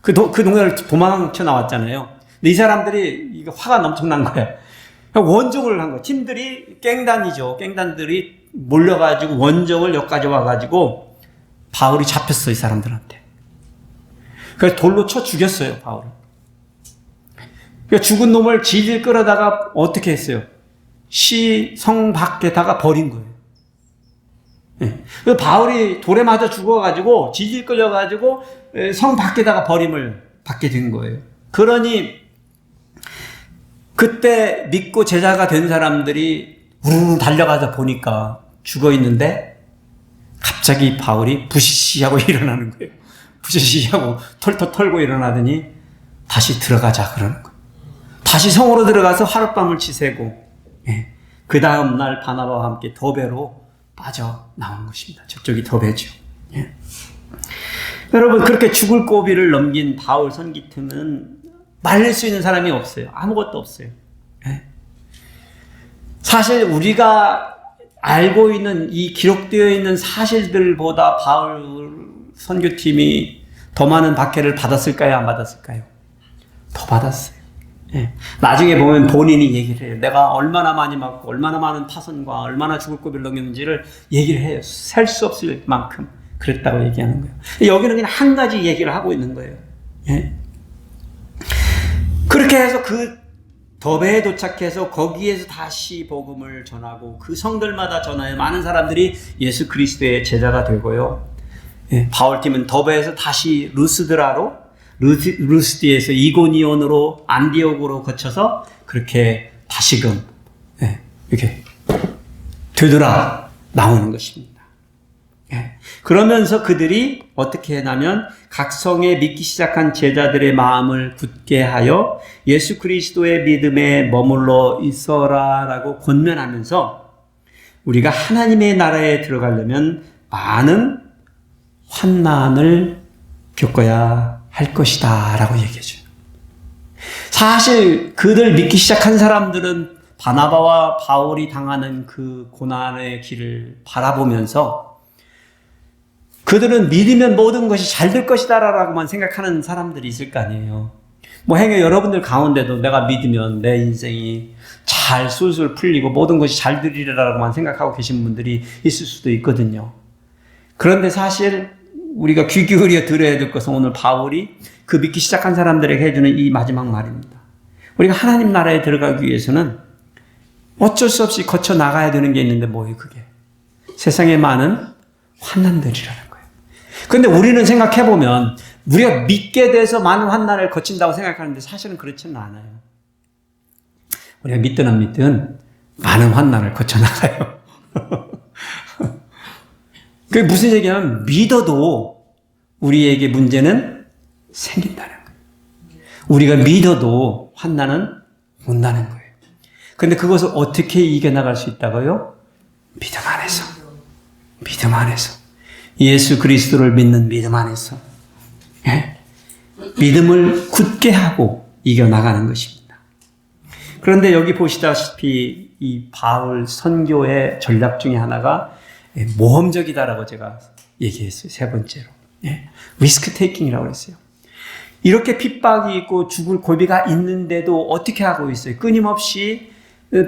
그 동네를 도망쳐 나왔잖아요. 근데 이 사람들이 이거 화가 엄청난 거예요. 원정을 한 거예요. 팀들이 깽단들이 몰려가지고 원정을 여기까지 와가지고 바울이 잡혔어, 이 사람들한테. 그래서 돌로 쳐 죽였어요, 바울을. 그러니까 죽은 놈을 질질 끌어다가 어떻게 했어요? 성 밖에다가 버린 거예요. 네. 그래서 바울이 돌에 맞아 죽어가지고 질질 끌려가지고 성 밖에다가 버림을 받게 된 거예요. 그러니 그때 믿고 제자가 된 사람들이 우르르 달려가서 보니까 죽어 있는데 갑자기 바울이 부시시하고 일어나는 거예요. 부시시하고 털털 털고 일어나더니 다시 들어가자 그러는 거예요. 다시 성으로 들어가서 하룻밤을 지새고 그 다음 날 바나바와 함께 더베로 빠져나온 것입니다. 저쪽이 더베죠. 예. 여러분, 그렇게 죽을 고비를 넘긴 바울 선기팀은 말릴 수 있는 사람이 없어요. 아무것도 없어요. 예. 사실 우리가 알고 있는 이 기록되어 있는 사실들보다 바울 선교팀이 더 많은 박해를 받았을까요? 안 받았을까요? 더 받았어요. 예. 나중에 보면 본인이 얘기를 해요. 내가 얼마나 많이 맞고 얼마나 많은 타선과 얼마나 죽을 고비를 넘겼는지를 얘기를 해요. 셀 수 없을 만큼 그랬다고 얘기하는 거예요. 여기는 그냥 한 가지 얘기를 하고 있는 거예요. 예. 그렇게 해서 그 더베에 도착해서 거기에서 다시 복음을 전하고 그 성들마다 전하여 많은 사람들이 예수 그리스도의 제자가 되고요. 예, 바울팀은 더베에서 다시 루스디에서 이고니온으로 안디옥으로 거쳐서 그렇게 다시금 이렇게 되돌아 나오는 것입니다. 예. 그러면서 그들이 어떻게 했냐면 각 성에 믿기 시작한 제자들의 마음을 굳게 하여 예수 그리스도의 믿음에 머물러 있어라라고 권면하면서 우리가 하나님의 나라에 들어가려면 많은 환난을 겪어야 할 것이다 라고 얘기해줘요. 사실 그들 믿기 시작한 사람들은 바나바와 바울이 당하는 그 고난의 길을 바라보면서 그들은 믿으면 모든 것이 잘 될 것이다라고만 생각하는 사람들이 있을 거 아니에요. 뭐 행여 여러분들 가운데도 내가 믿으면 내 인생이 잘 술술 풀리고 모든 것이 잘 되리라고만 생각하고 계신 분들이 있을 수도 있거든요. 그런데 사실 우리가 귀 기울여 들어야 될 것은 오늘 바울이 그 믿기 시작한 사람들에게 해주는 이 마지막 말입니다. 우리가 하나님 나라에 들어가기 위해서는 어쩔 수 없이 거쳐 나가야 되는 게 있는데 뭐예요 그게? 세상에 많은 환난들이라는 거예요. 그런데 우리는 생각해보면 우리가 믿게 돼서 많은 환난을 거친다고 생각하는데 사실은 그렇지는 않아요. 우리가 믿든 안 믿든 많은 환난을 거쳐나가요. 그게 무슨 얘기냐면 믿어도 우리에게 문제는 생긴다는 거예요. 우리가 믿어도 환난은 온다는 거예요. 그런데 그것을 어떻게 이겨나갈 수 있다고요? 믿음 안에서. 믿음 안에서. 예수 그리스도를 믿는 믿음 안에서. 예? 믿음을 굳게 하고 이겨나가는 것입니다. 그런데 여기 보시다시피 이 바울 선교의 전략 중에 하나가 모험적이다라고 제가 얘기했어요. 세 번째로. 예? 리스크 테이킹이라고 했어요. 이렇게 핍박이 있고 죽을 고비가 있는데도 어떻게 하고 있어요? 끊임없이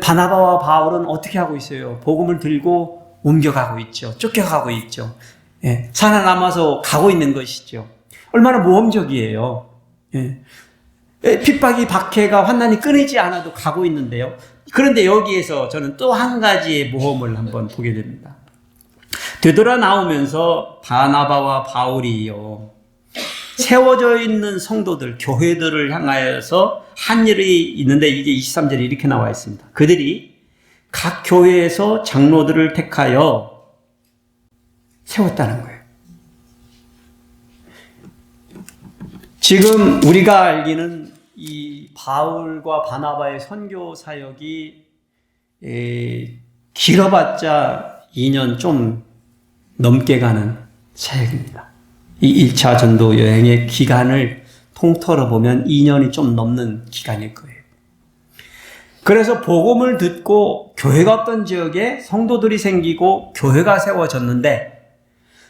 바나바와 바울은 어떻게 하고 있어요? 복음을 들고 옮겨가고 있죠. 쫓겨가고 있죠. 예, 살아남아서 가고 있는 것이죠. 얼마나 모험적이에요. 예. 핍박이 박해가 환난이 끊이지 않아도 가고 있는데요. 그런데 여기에서 저는 또 한 가지의 모험을 한번 보게 됩니다. 되돌아 나오면서 바나바와 바울이요. 세워져 있는 성도들, 교회들을 향하여서 한 일이 있는데 이게 23절에 이렇게 나와 있습니다. 그들이 각 교회에서 장로들을 택하여 세웠다는 거예요. 지금 우리가 알기는 이 바울과 바나바의 선교 사역이 길어봤자 2년 좀 넘게 가는 사역입니다. 이 1차 전도 여행의 기간을 통틀어 보면 2년이 좀 넘는 기간일 거예요. 그래서 복음을 듣고 교회가 어떤 지역에 성도들이 생기고 교회가 세워졌는데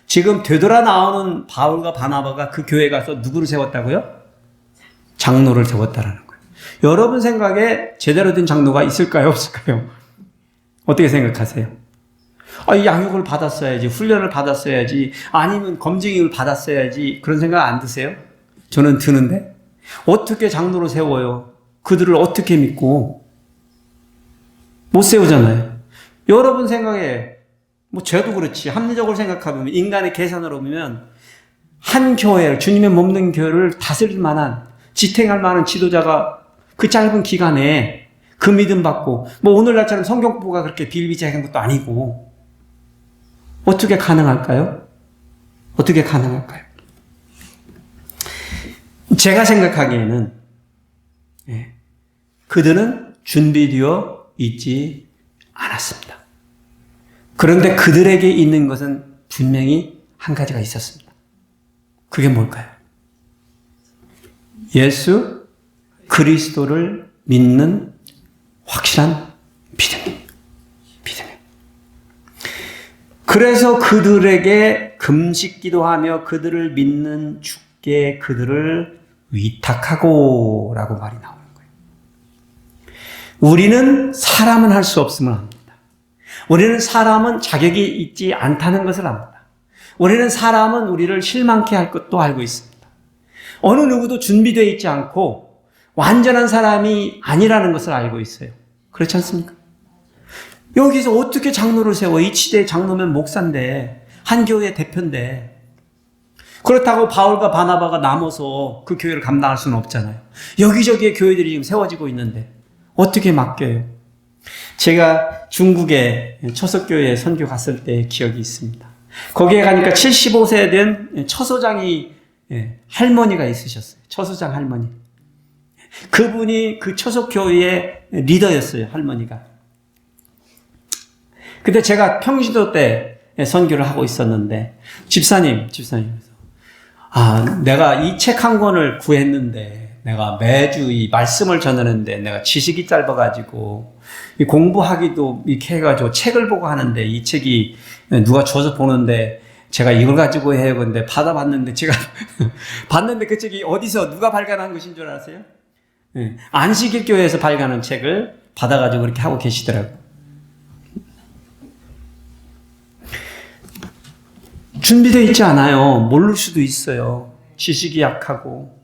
지금 되돌아 나오는 바울과 바나바가 그 교회에 가서 누구를 세웠다고요? 장로를 세웠다라는 거예요. 여러분 생각에 제대로 된 장로가 있을까요? 없을까요? 어떻게 생각하세요? 양육을 받았어야지, 훈련을 받았어야지, 아니면 검증을 받았어야지 그런 생각 안 드세요? 저는 드는데 어떻게 장로를 세워요? 그들을 어떻게 믿고? 못 세우잖아요. 여러분 생각에 저도 그렇지 합리적으로 생각하면 인간의 계산으로 보면 한 교회를 주님의 몸된 교회를 다스릴 만한 지탱할 만한 지도자가 그 짧은 기간에 그 믿음 받고 오늘날처럼 성경 공부가 그렇게 비일비재한 것도 아니고 어떻게 가능할까요? 어떻게 가능할까요? 제가 생각하기에는 그들은 준비되어 있지 않았습니다. 그런데 그들에게 있는 것은 분명히 한 가지가 있었습니다. 그게 뭘까요? 예수 그리스도를 믿는 확실한 믿음이에요. 그래서 그들에게 금식 기도하며 그들을 믿는 주께 그들을 위탁하고 라고 말이 나오는 거예요. 우리는 사람은 할 수 없음을 압니다. 우리는 사람은 자격이 있지 않다는 것을 압니다. 우리는 사람은 우리를 실망케 할 것도 알고 있습니다. 어느 누구도 준비되어 있지 않고 완전한 사람이 아니라는 것을 알고 있어요. 그렇지 않습니까? 여기서 어떻게 장로를 세워? 이 시대의 장로면 목사인데, 한 교회의 대표인데. 그렇다고 바울과 바나바가 남아서 그 교회를 감당할 수는 없잖아요. 여기저기에 교회들이 지금 세워지고 있는데 어떻게 맡겨요? 제가 중국에 처석교회에 선교 갔을 때 기억이 있습니다. 거기에 가니까 75세 된 처소장이 할머니가 있으셨어요. 처소장 할머니. 그분이 그 처석교회의 리더였어요. 할머니가. 근데 제가 평신도 때 선교를 하고 집사님, 내가 이 책 한 권을 구했는데 내가 매주 이 말씀을 전하는데 내가 지식이 짧아가지고 이 공부하기도 이렇게 해가지고 책을 보고 하는데 이 책이 누가 줘서 보는데 제가 이걸 가지고 해야 하는데 받아봤는데 제가 봤는데 그 책이 어디서 누가 발간한 것인 줄 아세요? 안식일 교회에서 발간한 책을 받아가지고 그렇게 하고 계시더라고요. 준비되어 있지 않아요. 모를 수도 있어요. 지식이 약하고.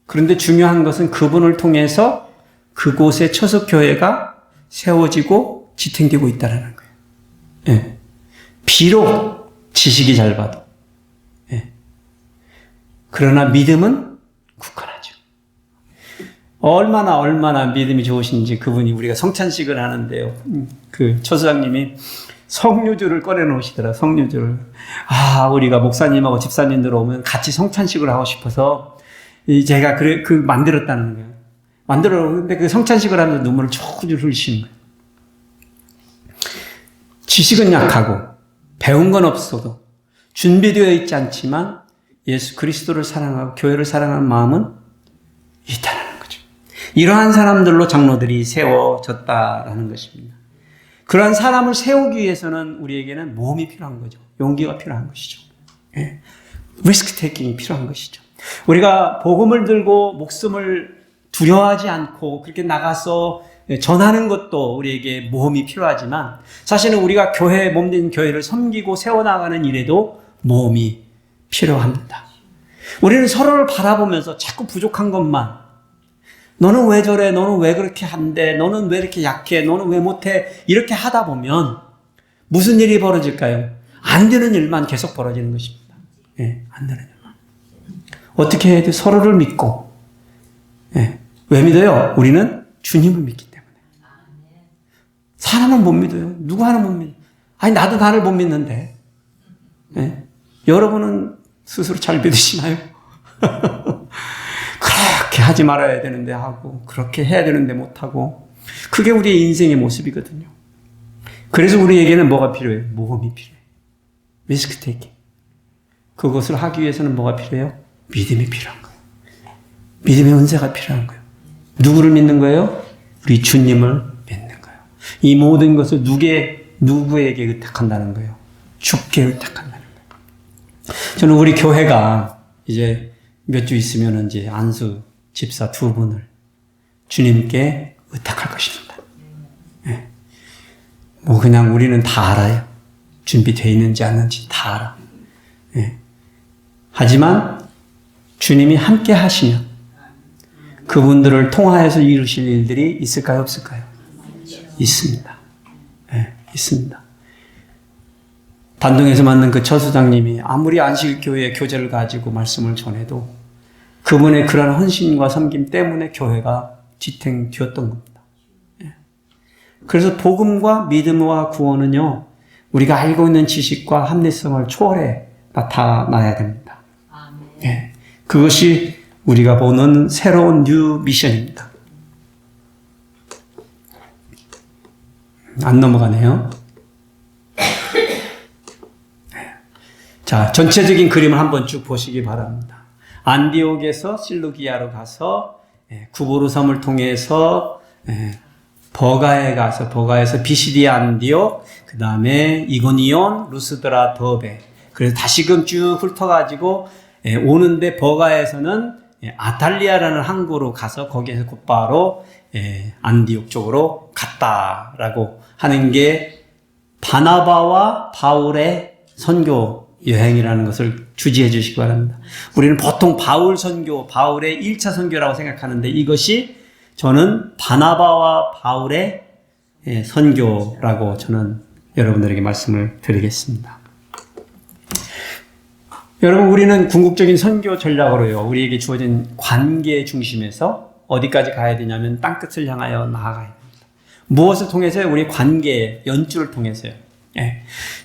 그런데 중요한 것은 그분을 통해서 그곳에 처석교회가 세워지고 지탱되고 있다는 거예요. 예. 비록 지식이 짧아도. 예. 그러나 믿음은 굳건하죠. 얼마나 믿음이 좋으신지 그분이 우리가 성찬식을 하는데요. 그 처소장님이 석류주를 꺼내놓으시더라, 석류주를. 우리가 목사님하고 집사님들 오면 같이 성찬식을 하고 싶어서 제가 만들었다는 거예요. 만들었는데 그 성찬식을 하면서 눈물을 조금 흘리시는 거예요. 지식은 약하고, 배운 건 없어도, 준비되어 있지 않지만, 예수 그리스도를 사랑하고 교회를 사랑하는 마음은 있다는 거죠. 이러한 사람들로 장로들이 세워졌다라는 것입니다. 그러한 사람을 세우기 위해서는 우리에게는 모험이 필요한 거죠. 용기가 필요한 것이죠. 예. 리스크 테이킹이 필요한 것이죠. 우리가 복음을 들고 목숨을 두려워하지 않고 그렇게 나가서 전하는 것도 우리에게 모험이 필요하지만 사실은 우리가 몸된 교회를 섬기고 세워나가는 일에도 모험이 필요합니다. 우리는 서로를 바라보면서 자꾸 부족한 것만 너는 왜 저래? 너는 왜 그렇게 한대? 너는 왜 이렇게 약해? 너는 왜 못해? 이렇게 하다 보면 무슨 일이 벌어질까요? 안 되는 일만 계속 벌어지는 것입니다. 예, 안 되는 일만. 어떻게 해야 돼? 서로를 믿고. 예, 왜 믿어요? 우리는 주님을 믿기 때문에. 사람은 못 믿어요. 누구 하나 못 믿어요. 나도 나를 못 믿는데. 예, 여러분은 스스로 잘 믿으시나요? 그렇게 하지 말아야 되는데 하고 그렇게 해야 되는데 못하고 그게 우리의 인생의 모습이거든요. 그래서 우리에게는 뭐가 필요해요? 모험이 필요해요. 리스크 테이킹. 그것을 하기 위해서는 뭐가 필요해요? 믿음이 필요한 거예요. 믿음의 은사가 필요한 거예요. 누구를 믿는 거예요? 우리 주님을 믿는 거예요. 이 모든 것을 누구에게 의탁한다는 거예요? 주께 의탁한다는 거예요. 저는 우리 교회가 이제 몇 주 있으면 이제 안수 집사 2분을 주님께 의탁할 것입니다. 예. 그냥 우리는 다 알아요. 준비되어 있는지 않는지 다 알아. 예. 하지만 주님이 함께 하시면 그분들을 통하여서 이루실 일들이 있을까요? 없을까요? 있습니다. 예, 있습니다. 단동에서 만난 그 처수장님이 아무리 안식교회의 교제를 가지고 말씀을 전해도 그분의 그런 헌신과 섬김 때문에 교회가 지탱되었던 겁니다. 그래서 복음과 믿음과 구원은요, 우리가 알고 있는 지식과 합리성을 초월해 나타나야 됩니다. 예, 그것이 우리가 보는 새로운 뉴 미션입니다. 안 넘어가네요. 자, 전체적인 그림을 한번 쭉 보시기 바랍니다. 안디옥에서 실루기아로 가서 구보로 섬을 통해서 버가에 가서 버가에서 비시디아 안디옥, 그 다음에 이고니온, 루스드라, 더베. 그래서 다시금 쭉 훑어가지고 오는데 버가에서는 아탈리아라는 항구로 가서 거기에서 곧바로 안디옥 쪽으로 갔다라고 하는 게 바나바와 바울의 선교 여행이라는 것을 주지해 주시기 바랍니다. 우리는 보통 바울 선교, 바울의 1차 선교라고 생각하는데 이것이 저는 바나바와 바울의 선교라고 저는 여러분들에게 말씀을 드리겠습니다. 여러분, 우리는 궁극적인 선교 전략으로요, 우리에게 주어진 관계 중심에서 어디까지 가야 되냐면 땅끝을 향하여 나아가야 됩니다. 무엇을 통해서요? 우리 관계, 연주를 통해서요.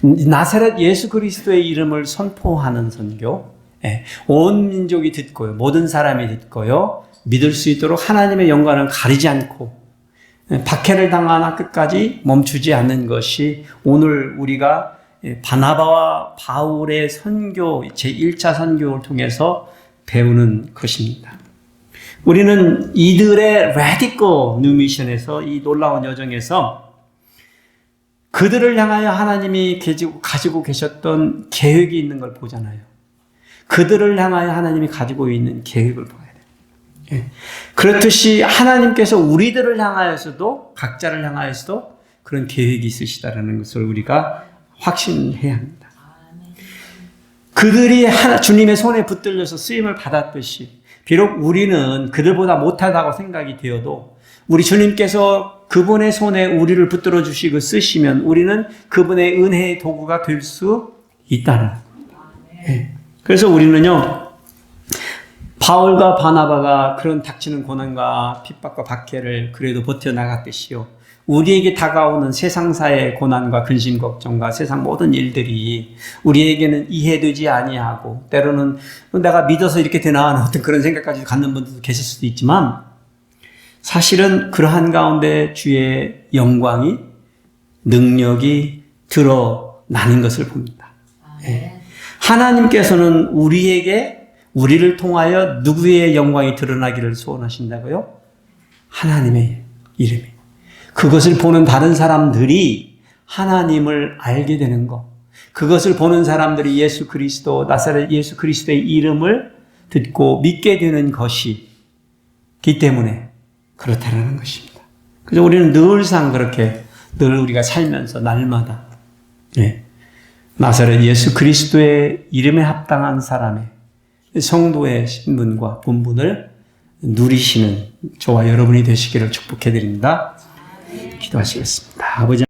나사렛 예수 그리스도의 이름을 선포하는 선교. 온 민족이 듣고요, 모든 사람이 듣고요, 믿을 수 있도록 하나님의 영광을 가리지 않고 박해를 당하나 끝까지 멈추지 않는 것이 오늘 우리가 바나바와 바울의 선교, 제1차 선교를 통해서 배우는 것입니다. 우리는 이들의 radical new mission에서 이 놀라운 여정에서 그들을 향하여 하나님이 가지고 계셨던 계획이 있는 걸 보잖아요. 그들을 향하여 하나님이 가지고 있는 계획을 봐야 돼요. 예. 그렇듯이 하나님께서 우리들을 향하여서도, 각자를 향하여서도 그런 계획이 있으시다라는 것을 우리가 확신해야 합니다. 그들이 주님의 손에 붙들려서 쓰임을 받았듯이, 비록 우리는 그들보다 못하다고 생각이 되어도 우리 주님께서 그분의 손에 우리를 붙들어 주시고 쓰시면 우리는 그분의 은혜의 도구가 될 수 있다는 겁니다. 네. 그래서 우리는요, 바울과 바나바가 그런 닥치는 고난과 핍박과 박해를 그래도 버텨나갔듯이요, 우리에게 다가오는 세상사의 고난과 근심 걱정과 세상 모든 일들이 우리에게는 이해되지 아니하고 때로는 내가 믿어서 이렇게 되나 하는 어떤 그런 생각까지 갖는 분들도 계실 수도 있지만, 사실은 그러한 가운데 주의 영광이, 능력이 드러나는 것을 봅니다. 네. 하나님께서는 우리를 통하여 누구의 영광이 드러나기를 소원하신다고요? 하나님의 이름이. 그것을 보는 다른 사람들이 하나님을 알게 되는 것, 그것을 보는 사람들이 예수 그리스도, 나사렛 예수 그리스도의 이름을 듣고 믿게 되는 것이기 때문에 그렇다는 것입니다. 그래서 우리는 늘상 그렇게 늘 우리가 살면서 날마다 나사렛 예수 그리스도의 이름에 합당한 사람의 성도의 신분과 본분을 누리시는 저와 여러분이 되시기를 축복해 드립니다. 기도하시겠습니다. 아버지